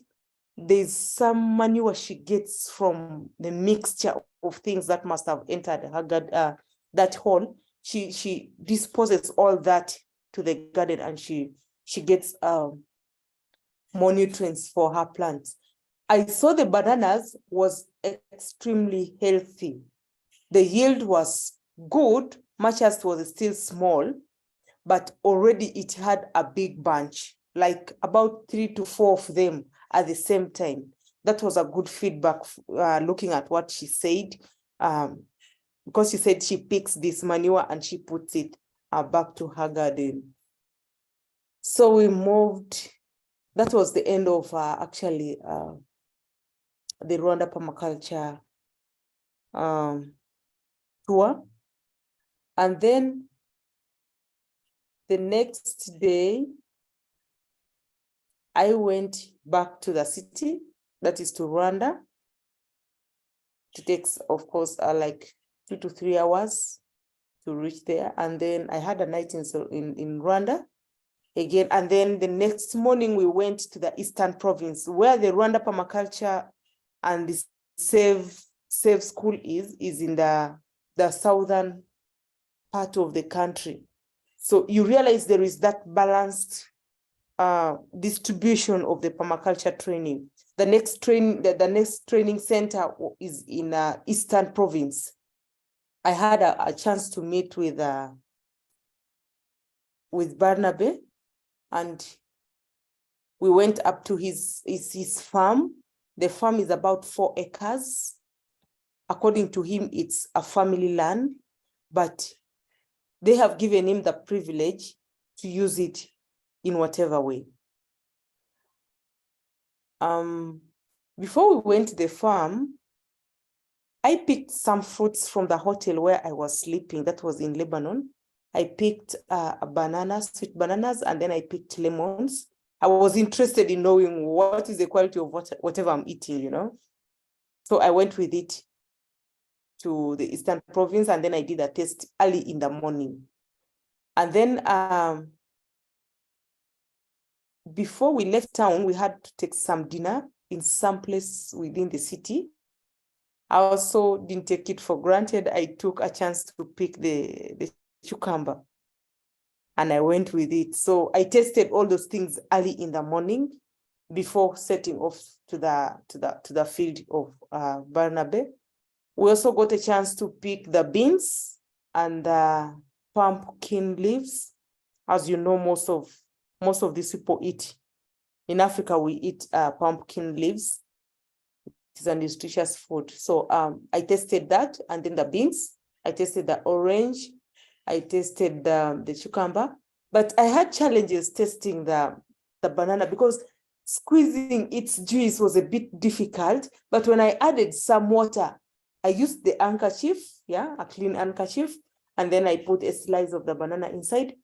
Speaker 5: there's some manure she gets from the mixture of things that must have entered her that hole. She disposes all that to the garden, and she gets more nutrients for her plants. I saw the bananas was extremely healthy. The yield was good, much as it was still small, but already it had a big bunch, like about 3 to 4 of them at the same time. That was a good feedback, looking at what she said, because she said she picks this manure and she puts it back to her garden. So we moved. That was the end of actually the Rwanda permaculture tour. And then the next day, I went back to the city, that is to Rwanda. It takes, of course, like 2 to 3 hours to reach there. And then I had a night in Rwanda again. And then the next morning, we went to the Eastern Province, where the Rwanda permaculture and the Save School is in the southern part of the country. So you realize there is that balanced distribution of the permaculture training. The next training center is in Eastern Province. I had a chance to meet with Barnabe, and we went up to his farm. The farm is about 4 acres. According to him, it's a family land, but they have given him the privilege to use it in whatever way. Before we went to the farm, I picked some fruits from the hotel where I was sleeping. That was in Lebanon. I picked sweet bananas, and then I picked lemons. I was interested in knowing what is the quality of whatever I'm eating, you know. So I went with it to the Eastern Province, and then I did a test early in the morning. And then before we left town, we had to take some dinner in some place within the city. I also didn't take it for granted. I took a chance to pick the cucumber, and I went with it. So I tested all those things early in the morning before setting off to the field of Barnabe. We also got a chance to pick the beans and the pumpkin leaves. As you know, most of these people eat. In Africa, we eat pumpkin leaves. It is a nutritious food. So I tested that, and then the beans. I tested the orange. I tested the cucumber, but I had challenges testing the banana because squeezing its juice was a bit difficult. But when I added some water, I used the handkerchief, a clean handkerchief, and then I put a slice of the banana inside.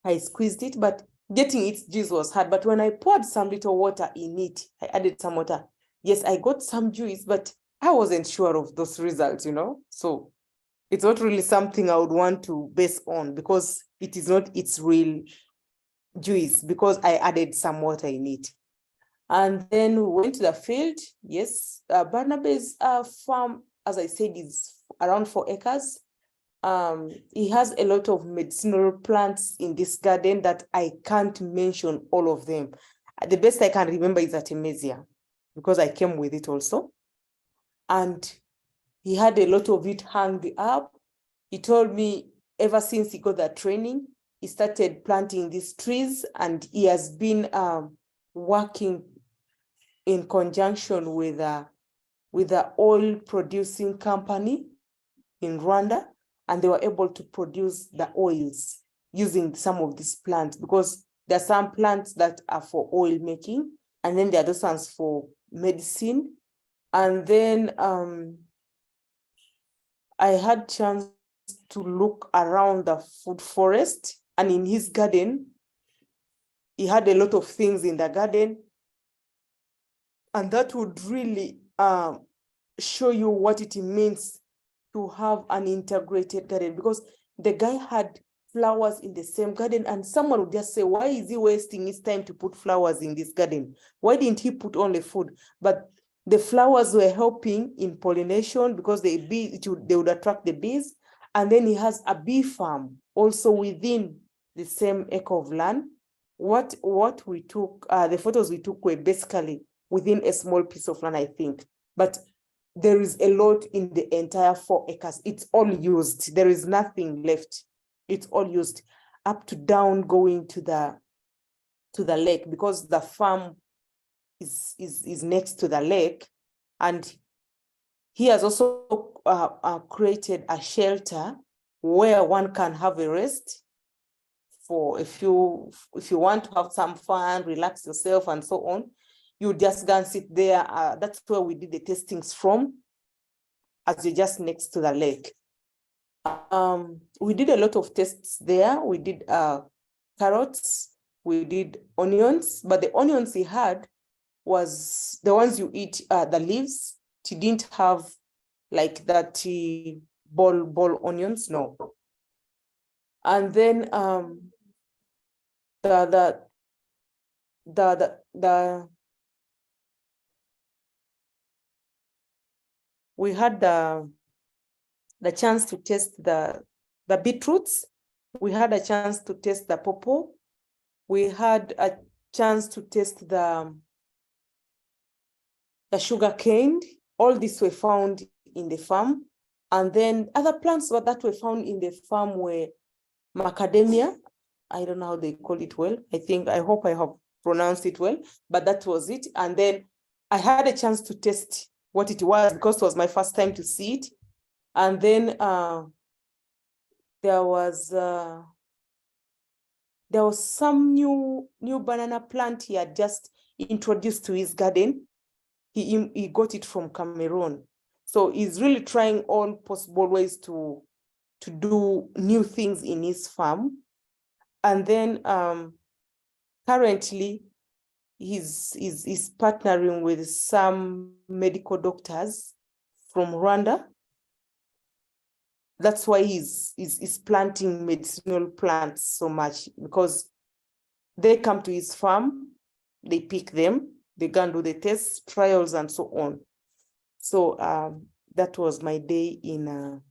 Speaker 5: I squeezed it, but getting its juice was hard. But when I poured some little water in it, I added some water. Yes, I got some juice, but I wasn't sure of those results, So it's not really something I would want to base on because it is not its real juice because I added some water in it. And then we went to the field. Yes, Barnaba's farm, as I said, is around 4 acres. He has a lot of medicinal plants in this garden that I can't mention all of them. The best I can remember is Artemisia because I came with it also. And he had a lot of it hung up. He told me ever since he got that training, he started planting these trees, and he has been working in conjunction with the oil producing company in Rwanda, and they were able to produce the oils using some of these plants because there are some plants that are for oil making, and then there are those ones for medicine. And then I had chance to look around the food forest, and in his garden, he had a lot of things in the garden, and that would really show you what it means to have an integrated garden, because the guy had flowers in the same garden, and someone would just say, why is he wasting his time to put flowers in this garden? Why didn't he put only food? But the flowers were helping in pollination because they would attract the bees. And then he has a bee farm also within the same acre of land. What we took, the photos we took were basically within a small piece of land, I think. But there is a lot in the entire 4 acres. It's all used. There is nothing left. It's all used up to down going to the lake, because the farm is next to the lake. And he has also created a shelter where one can have a rest for if you want to have some fun, relax yourself and so on. You just go and sit there. That's where we did the testings from, as you're just next to the lake. We did a lot of tests there. We did carrots, we did onions, but the onions he had was the ones you eat, the leaves. He didn't have like that ball onions, no. And then we had the chance to test the beetroots. We had a chance to test the pawpaw. We had a chance to test the sugar cane. All these were found in the farm. And then other plants that were found in the farm were macadamia. I don't know how they call it well. I hope I have pronounced it well, but that was it. And then I had a chance to test what it was because it was my first time to see it. And then there was some new banana plant he had just introduced to his garden. He got it from Cameroon. So he's really trying all possible ways to do new things in his farm. And then currently he's partnering with some medical doctors from Rwanda. That's why he's planting medicinal plants so much, because they come to his farm, they pick them, they go and do the tests, trials, and so on. So that was my day in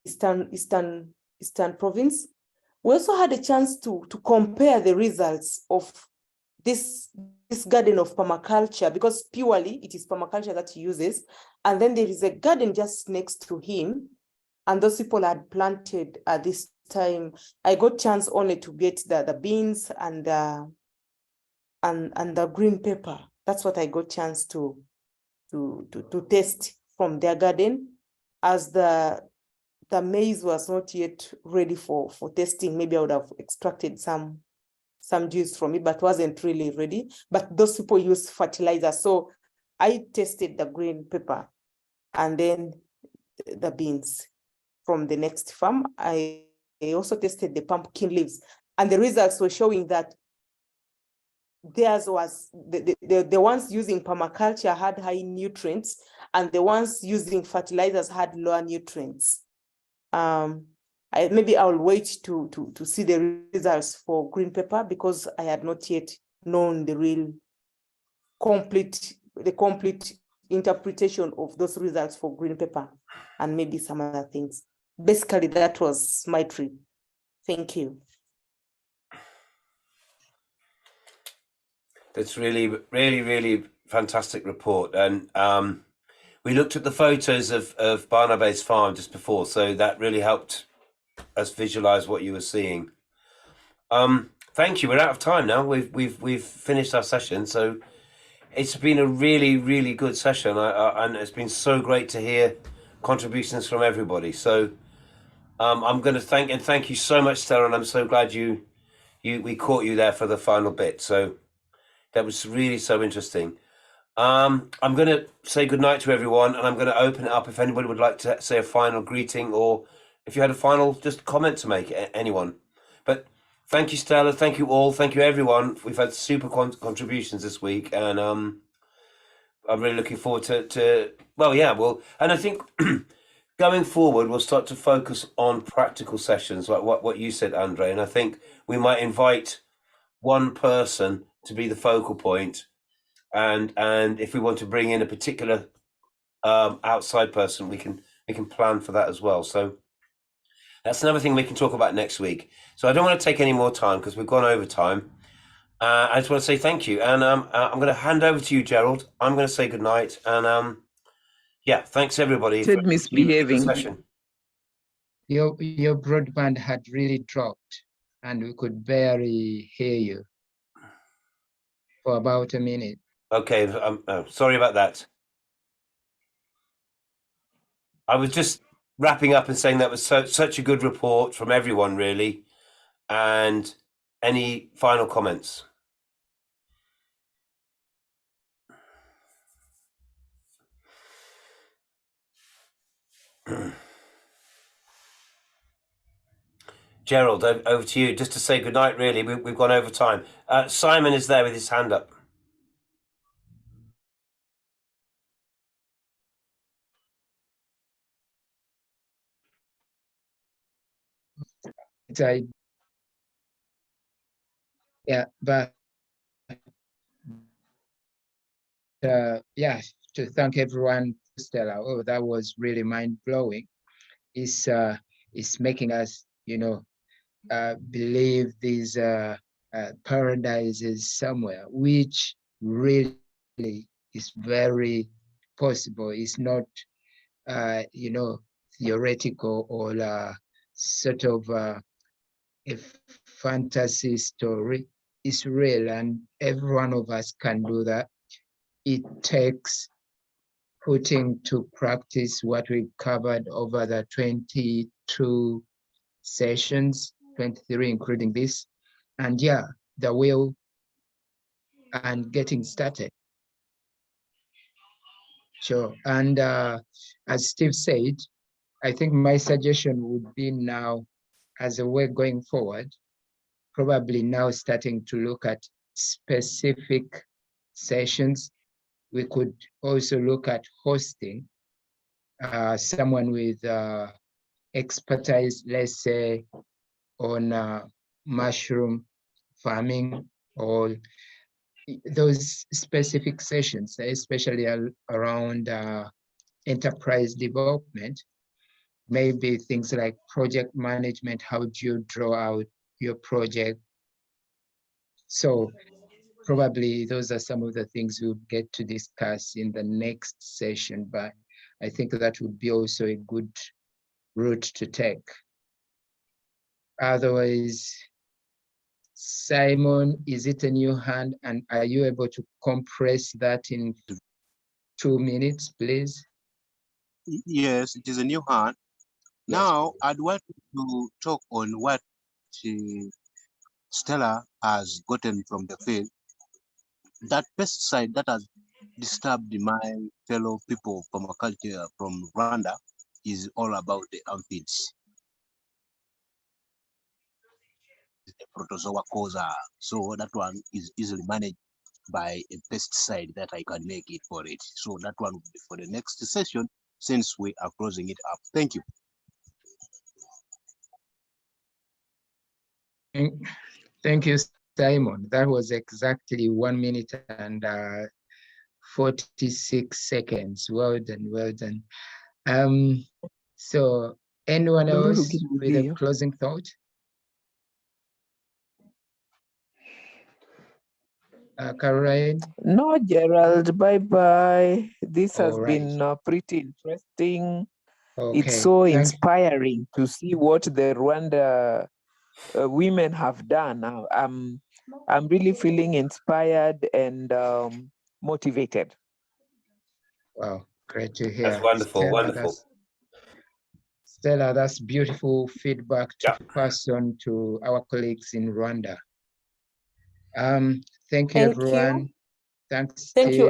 Speaker 5: Eastern Province. We also had a chance to compare the results of this garden of permaculture, because purely it is permaculture that he uses. And then there is a garden just next to him, and those people had planted at this time. I got chance only to get the beans and the green pepper. That's what I got chance to test from their garden, as the maize was not yet ready for testing. Maybe I would have extracted some juice from it, but wasn't really ready. But those people use fertilizer. So I tested the green pepper and then the beans from the next farm. I also tested the pumpkin leaves, and the results were showing that theirs was the ones using permaculture had high nutrients, and the ones using fertilizers had lower nutrients. Maybe I'll wait to see the results for green pepper, because I had not yet known the complete interpretation of those results for green pepper, and maybe some other things. Basically, that was my trip. Thank you.
Speaker 3: That's really, really, really fantastic report. And we looked at the photos of Barnabe's farm just before, so that really helped us visualize what you were seeing. Thank you. We're out of time now. We've finished our session, so it's been a really, really good session, and it's been so great to hear contributions from everybody. So I'm going to thank you so much, Stella, and I'm so glad we caught you there for the final bit. So that was really so interesting. I'm going to say goodnight to everyone, and I'm going to open it up if anybody would like to say a final greeting, or if you had a final just comment to make, anyone. But thank you, Stella. Thank you all. Thank you, everyone. We've had super contributions this week, and I'm really looking forward to and I think going forward, we'll start to focus on practical sessions, like what you said, Andre, and I think we might invite one person to be the focal point, and if we want to bring in a particular outside person, we can plan for that as well. So that's another thing we can talk about next week. So I don't want to take any more time because we've gone over time. I just want to say thank you, and I'm going to hand over to you, Gerald. I'm going to say goodnight, and thanks everybody for
Speaker 6: misbehaving
Speaker 3: the session.
Speaker 1: Your broadband had really dropped, and we could barely hear you for about a minute.
Speaker 3: Okay, sorry about that. I was just wrapping up and saying that was such a good report from everyone, really. And any final comments? Gerald, over to you, just to say goodnight, really. We've gone over time. Simon is there with his hand up.
Speaker 1: But to thank everyone, Stella. Oh, that was really mind-blowing. It's making us, believe these paradises somewhere, which really is very possible. It's not, theoretical or sort of a fantasy story. It's real, and every one of us can do that. It takes putting to practice what we've covered over the 22 sessions, 23 including this, and the will and getting started. Sure. And as Steve said, I think my suggestion would be now, as a way going forward, probably now starting to look at specific sessions. We could also look at hosting someone with expertise, let's say, on mushroom farming, or those specific sessions, especially around enterprise development, maybe things like project management. How do you draw out your project? So probably those are some of the things we'll get to discuss in the next session, but I think that would be also a good route to take. Otherwise, Simon, is it a new hand? And are you able to compress that in 2 minutes, please?
Speaker 2: Yes, it is a new hand.
Speaker 1: Yes,
Speaker 2: Now,
Speaker 1: please.
Speaker 2: I'd want to talk on what Stella has gotten from the field. That pesticide that has disturbed my fellow people from a culture from Rwanda is all about the aphids. The protozoa causer. So that one is easily managed by a pesticide that I can make it for it. So that one will be for the next session since we are closing it up. Thank you.
Speaker 1: Thank you, Simon. That was exactly 1 minute and 46 seconds. Well done, well done. So anyone else with a closing thought? Caroline?
Speaker 6: No, Gerald, bye-bye. This has
Speaker 1: All right.
Speaker 6: been pretty interesting.
Speaker 1: Okay.
Speaker 6: It's so inspiring to see what the Rwanda women have done now. I'm really feeling inspired and motivated.
Speaker 1: Wow, great to hear.
Speaker 3: That's wonderful,
Speaker 1: Stella,
Speaker 3: wonderful.
Speaker 1: Stella, that's beautiful feedback to
Speaker 3: Yeah.
Speaker 1: pass on to our colleagues in Rwanda. Thank you,
Speaker 5: Thank
Speaker 1: everyone.
Speaker 5: you.
Speaker 1: Thanks,
Speaker 5: Thank you.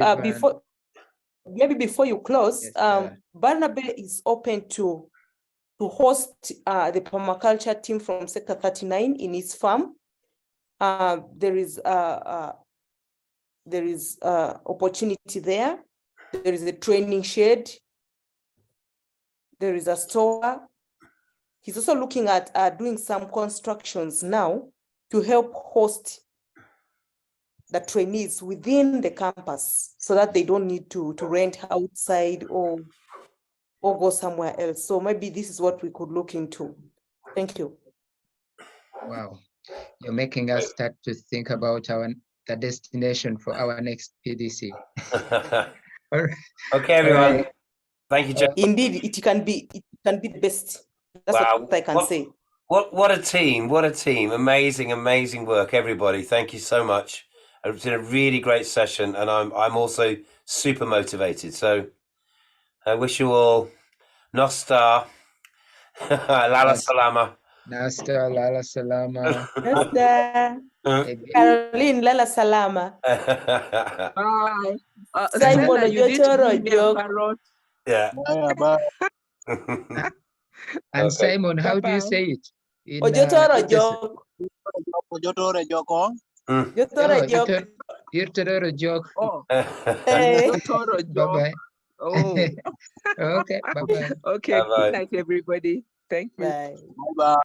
Speaker 1: Steve.
Speaker 5: Before you close,
Speaker 1: Yes, Stella.
Speaker 5: Barnaby is open to host the permaculture team from Sector 39 in its farm. There is opportunity there. There is a training shed. There is a store. He's also looking at doing some constructions now to help host the trainees within the campus so that they don't need to rent outside or go somewhere else. So maybe this is what we could look into. Thank you.
Speaker 1: Wow, you're making us start to think about the destination for our next PDC.
Speaker 3: Okay, everyone.
Speaker 1: Right.
Speaker 3: Thank you, Jeff.
Speaker 5: Indeed, it can be the best. That's
Speaker 3: Wow.
Speaker 5: what I can say.
Speaker 3: What a team. What a team. Amazing work, everybody. Thank you so much. It's been a really great session, and I'm also super motivated. So I wish you all Nostar, Lala Salama.
Speaker 1: Nasta, Lala Salama.
Speaker 5: Nasta. Caroline, Lala Salama.
Speaker 6: Bye.
Speaker 5: Simon
Speaker 6: Stella, you didn't
Speaker 5: Ojotoro
Speaker 6: give me a
Speaker 5: joke.
Speaker 6: parrot.
Speaker 3: Yeah.
Speaker 1: And
Speaker 3: Okay.
Speaker 1: Simon, how do you
Speaker 6: Bye-bye.
Speaker 1: say it?
Speaker 5: Ojotoro joke.
Speaker 2: Ojotore joke.
Speaker 5: Ojotoro joke.
Speaker 1: Ojotoro joke.
Speaker 6: Oh,
Speaker 5: Hey.
Speaker 6: Totoro joke.
Speaker 1: Bye-bye.
Speaker 6: Oh,
Speaker 1: Okay, bye-bye.
Speaker 6: okay.
Speaker 3: Bye-bye.
Speaker 6: Good night, everybody. Thank you.
Speaker 5: Bye.
Speaker 2: Bye.